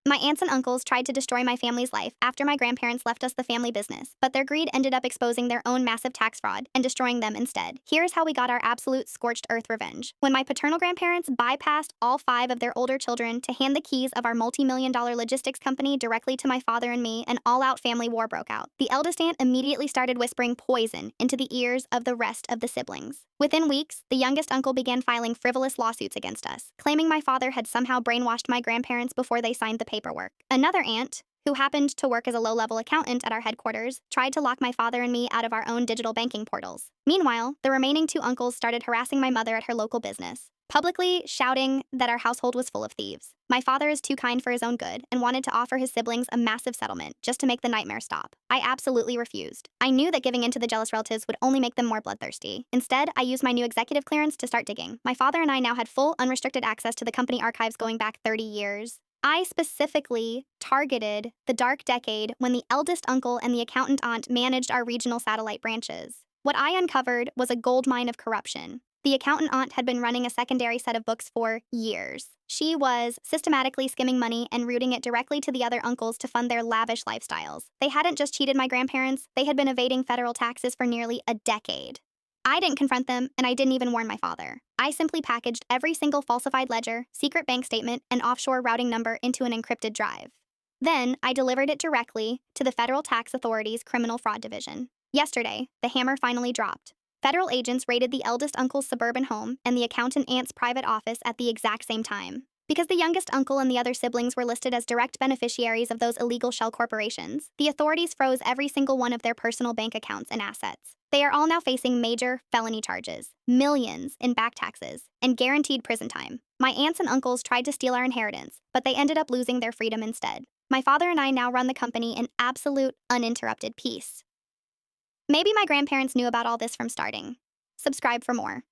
My aunts and uncles tried to destroy my family's life after my grandparents left us the family business, but their greed ended up exposing their own massive tax fraud and destroying them instead. Here's how we got our absolute scorched earth revenge. When my paternal grandparents bypassed all 5 of their older children to hand the keys of our multi-million-dollar logistics company directly to my father and me, an all-out family war broke out. The eldest aunt immediately started whispering poison into the ears of the rest of the siblings. Within weeks, the youngest uncle began filing frivolous lawsuits against us, claiming my father had somehow brainwashed my grandparents before they signed the paperwork. Another aunt, who happened to work as a low-level accountant at our headquarters, tried to lock my father and me out of our own digital banking portals. Meanwhile, the remaining 2 uncles started harassing my mother at her local business, publicly shouting that our household was full of thieves. My father is too kind for his own good and wanted to offer his siblings a massive settlement just to make the nightmare stop. I absolutely refused. I knew that giving in to the jealous relatives would only make them more bloodthirsty. Instead, I used my new executive clearance to start digging. My father and I now had full, unrestricted access to the company archives going back 30 years. I specifically targeted the dark decade when the eldest uncle and the accountant aunt managed our regional satellite branches. What I uncovered was a gold mine of corruption. The accountant aunt had been running a secondary set of books for years. She was systematically skimming money and routing it directly to the other uncles to fund their lavish lifestyles. They hadn't just cheated my grandparents, they had been evading federal taxes for nearly a decade. I didn't confront them, and I didn't even warn my father. I simply packaged every single falsified ledger, secret bank statement, and offshore routing number into an encrypted drive. Then, I delivered it directly to the Federal Tax Authority's Criminal Fraud Division. Yesterday, the hammer finally dropped. Federal agents raided the eldest uncle's suburban home and the accountant aunt's private office at the exact same time. Because the youngest uncle and the other siblings were listed as direct beneficiaries of those illegal shell corporations, the authorities froze every single one of their personal bank accounts and assets. They are all now facing major felony charges, millions in back taxes, and guaranteed prison time. My aunts and uncles tried to steal our inheritance, but they ended up losing their freedom instead. My father and I now run the company in absolute, uninterrupted peace. Maybe my grandparents knew about all this from starting. Subscribe for more.